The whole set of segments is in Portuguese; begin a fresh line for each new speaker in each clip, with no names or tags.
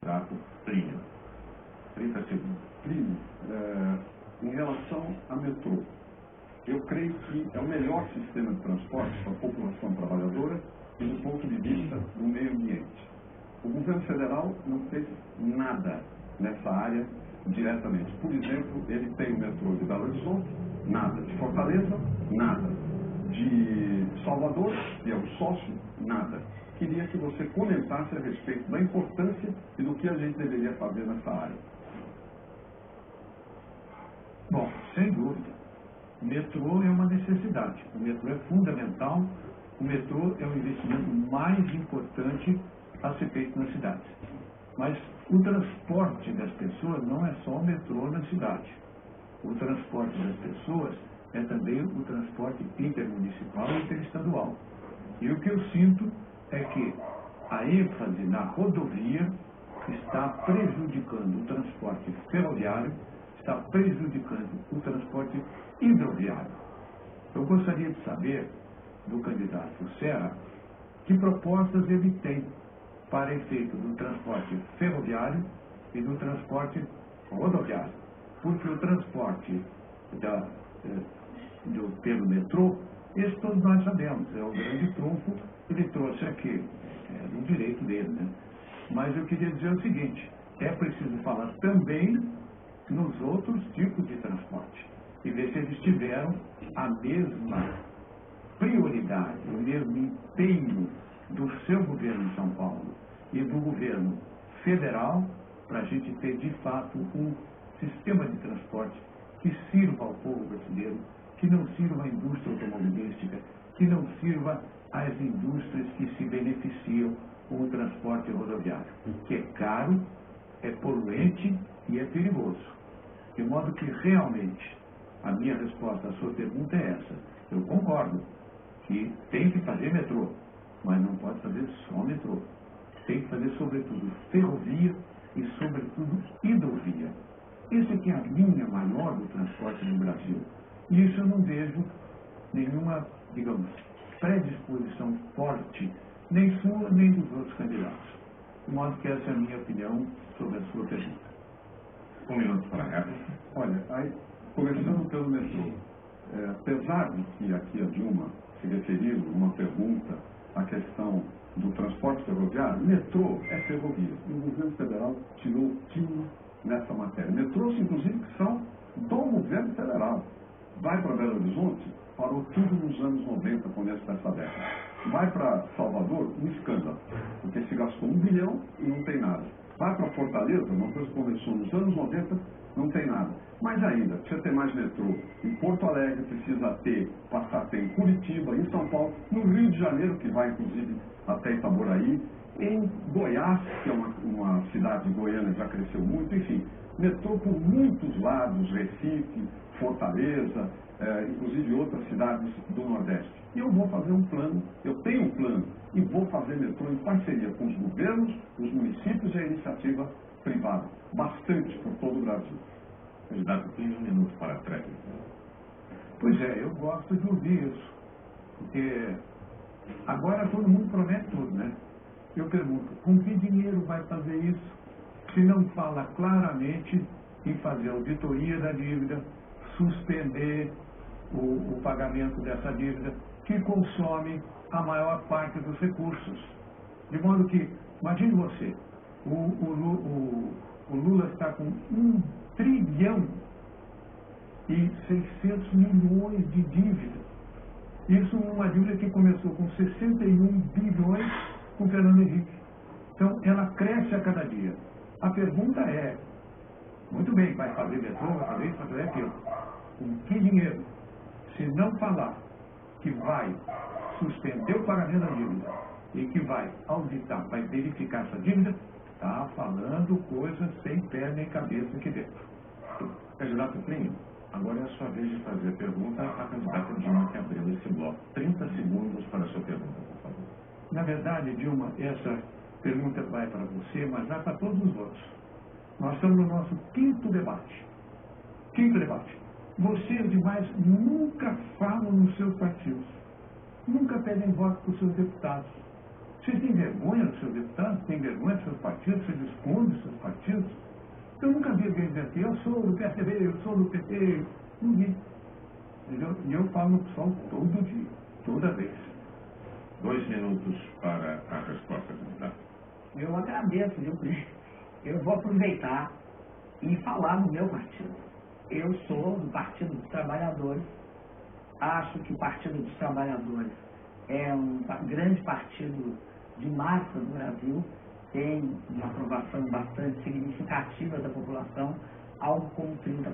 candidato Plínio. 30 segundos.
Plínio, em relação a metrô, eu creio que é o melhor sistema de transporte para a população trabalhadora e do ponto de vista do meio ambiente. O governo federal não fez nada nessa área diretamente. Por exemplo, ele tem o metrô de Belo Horizonte, nada. De Fortaleza, nada. De Salvador, que é o sócio, nada. Queria que você comentasse a respeito da importância e do que a gente deveria fazer nessa área.
Bom, sem dúvida. O metrô é uma necessidade. O metrô é fundamental. O metrô é o investimento mais importante a ser feito nas cidades. Mas o transporte das pessoas não é só o metrô na cidade. O transporte das pessoas é também o transporte intermunicipal e interestadual. E o que eu sinto é que a ênfase na rodovia está prejudicando o transporte ferroviário, está prejudicando o transporte hidroviário. Eu gostaria de saber do candidato Serra que propostas ele tem para efeito do transporte ferroviário e do transporte rodoviário. Porque o transporte pelo metrô, esse todos nós sabemos, é o grande trunfo, ele trouxe aqui, no direito dele, né? Mas eu queria dizer o seguinte, é preciso falar também nos outros tipos de transporte e ver se eles tiveram a mesma prioridade, o mesmo empenho do seu governo em São Paulo e do governo federal para a gente ter de fato um sistema de transporte que sirva ao povo brasileiro, que não sirva à indústria automobilística, que não sirva às indústrias que se beneficiam com o transporte rodoviário, que é caro, é poluente e é perigoso. De modo que realmente a minha resposta à sua pergunta é essa. Eu concordo que tem que fazer metrô, mas não pode fazer só metrô. Tem que fazer sobretudo ferrovia e sobretudo hidrovia. Essa aqui é a linha maior do transporte no Brasil. E isso eu não vejo nenhuma, digamos, predisposição forte, nem sua, nem dos outros candidatos. De modo que essa é a minha opinião sobre a sua pergunta.
1 minuto para a réplica.
Olha, aí, começando pelo metrô, apesar de que aqui a Dilma se referiu numa pergunta à questão do transporte ferroviário, metrô é ferrovia. E o governo federal tirou o tino nessa matéria. Metrôs, inclusive, que são do governo federal. Vai para Belo Horizonte, parou tudo nos anos 90, começo dessa década. Vai para Salvador, um escândalo, porque se gastou 1 bilhão e não tem nada. Vai para Fortaleza, uma coisa que começou nos anos 90, não tem nada. Mas ainda, precisa ter mais metrô. Em Porto Alegre precisa passar a ter em Curitiba, em São Paulo, no Rio de Janeiro, que vai inclusive até Itaboraí, em Goiás, que é uma cidade goiana que já cresceu muito, enfim, metrô por muitos lados, Recife, Fortaleza, inclusive outras cidades do Nordeste. E eu vou fazer um plano, eu tenho um plano, e vou fazer metrô em parceria com os governos, os municípios e a iniciativa privada, bastante por todo o Brasil.
Candidato, tem 1 minuto para a réplica.
Pois é, eu gosto de ouvir isso, porque agora todo mundo promete tudo, né? Eu pergunto, com que dinheiro vai fazer isso se não fala claramente em fazer auditoria da dívida, suspender o pagamento dessa dívida, que consome a maior parte dos recursos. De modo que, imagine você, o Lula está com 1 trilhão e 600 milhões de dívida. Isso numa dívida que começou com 61 bilhões com Fernando Henrique. Então, ela cresce a cada dia. A pergunta é, muito bem, vai fazer metrô, vai fazer isso, vai fazer aquilo. Com que dinheiro? Se não falar que vai suspender o pagamento da dívida e que vai auditar, vai verificar essa dívida, está falando coisas sem pé nem cabeça aqui dentro.
Candidato Plínio, agora é a sua vez de fazer a pergunta à candidata Dilma, que abriu esse bloco. 30 segundos para a sua pergunta, por favor.
Na verdade, Dilma, essa pergunta vai para você, mas vai para todos os outros. Nós estamos no nosso 5º debate. 5º debate. Vocês demais nunca falam nos seus partidos. Nunca pedem voto para os seus deputados. Vocês têm vergonha dos seus deputados? Têm vergonha dos seus partidos? Vocês escondem os seus partidos? Eu nunca vi alguém dizer assim, eu sou do PSDB, eu sou do PT. Ninguém. Entendeu? E eu falo no PSOL todo dia, toda vez.
2 minutos para a resposta, candidato.
Eu agradeço, viu? Eu vou aproveitar e falar do meu partido. Eu sou do Partido dos Trabalhadores. Acho que o Partido dos Trabalhadores é um grande partido de massa no Brasil, tem uma aprovação bastante significativa da população, algo como 30%.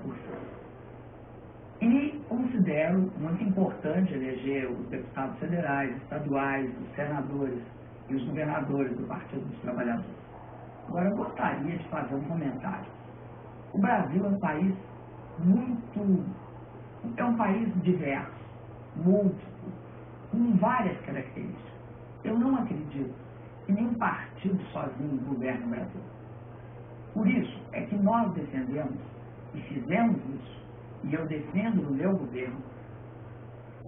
E considero muito importante eleger os deputados federais, estaduais, os senadores e os governadores do Partido dos Trabalhadores. Agora, eu gostaria de fazer um comentário. O Brasil é um país diverso, múltiplo, com várias características. Eu não acredito que nenhum partido sozinho governe o Brasil. Por isso é que nós defendemos, e fizemos isso, e eu defendo no meu governo,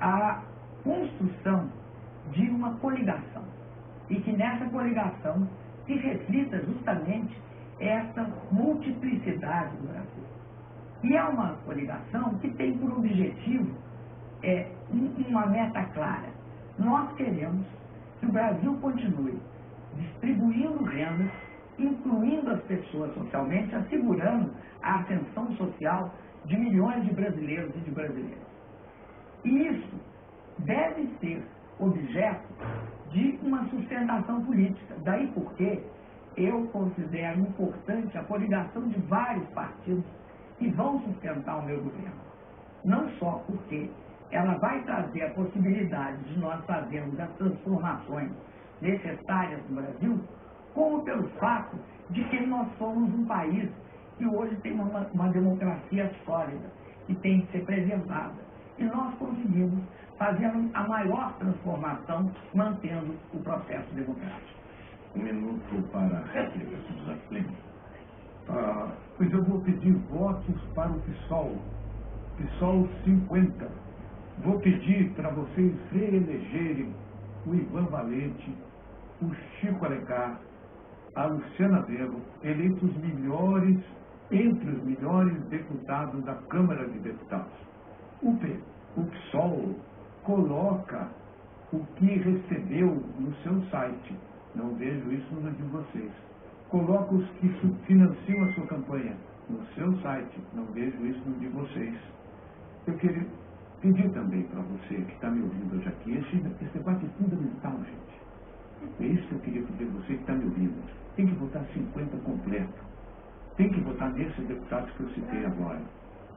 a construção de uma coligação. E que nessa coligação se reflita justamente essa multiplicidade do Brasil. E é uma coligação que tem por objetivo uma meta clara. Nós queremos que o Brasil continue distribuindo renda, incluindo as pessoas socialmente, assegurando a ascensão social de milhões de brasileiros e de brasileiras. E isso deve ser objeto de uma sustentação política. Daí porque eu considero importante a coligação de vários partidos que vão sustentar o meu governo. Não só porque ela vai trazer a possibilidade de nós fazermos as transformações necessárias no Brasil, como pelo fato de que nós somos um país que hoje tem uma democracia sólida, que tem que ser preservada. E nós conseguimos fazer a maior transformação mantendo o processo democrático.
1 minuto para a réplica, José Plínio.
Pois eu vou pedir votos para o PSOL. PSOL 50. Vou pedir para vocês reelegerem o Ivan Valente, o Chico Alencar, a Luciana Abreu, eleitos entre os melhores deputados da Câmara de Deputados. O PSOL coloca o que recebeu no seu site. Não vejo isso no de vocês. Coloca os que financiam a sua campanha no seu site. Não vejo isso no de vocês. Eu queria pedir também para você que está me ouvindo hoje aqui, esse debate é fundamental, gente. É isso que eu queria pedir a você que está me ouvindo. Tem que votar 50 completo. Tem que votar nesses deputados que eu citei agora.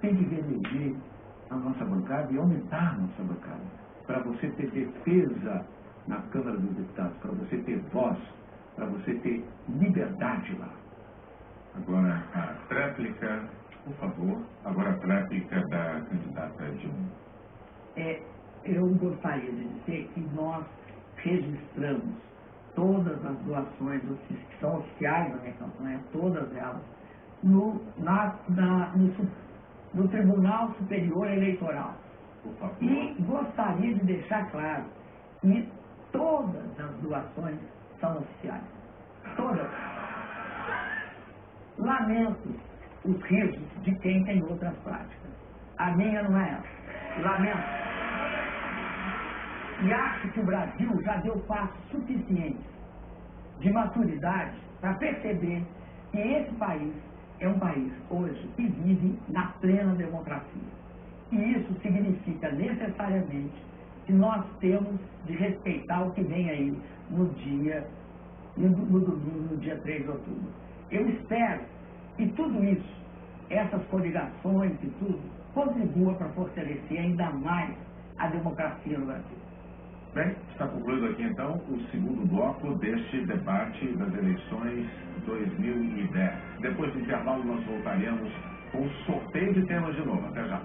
Tem que reeleger a nossa bancada e aumentar a nossa bancada. Para você ter defesa na Câmara dos Deputados, para você ter voz, para você ter liberdade lá.
Agora a tréplica, por favor. Agora a tréplica da candidata Dilma.
Eu gostaria de dizer que nós registramos todas as doações que são oficiais da minha campanha, todas elas, no Tribunal Superior Eleitoral.
Por favor.
E gostaria de deixar claro que todas as doações são oficiais. Todas. Lamento os risos de quem tem outras práticas. A minha não é essa. Lamento. E acho que o Brasil já deu passos suficientes de maturidade para perceber que esse país é um país hoje que vive na plena democracia. E isso significa necessariamente que nós temos de respeitar o que vem aí no domingo, no dia 3 de outubro. Eu espero que tudo isso, essas coligações e tudo, contribua para fortalecer ainda mais a democracia no Brasil.
Bem, está concluído aqui então o segundo bloco deste debate das eleições 2010. Depois do intervalo nós voltaremos com o sorteio de temas de novo. Até já.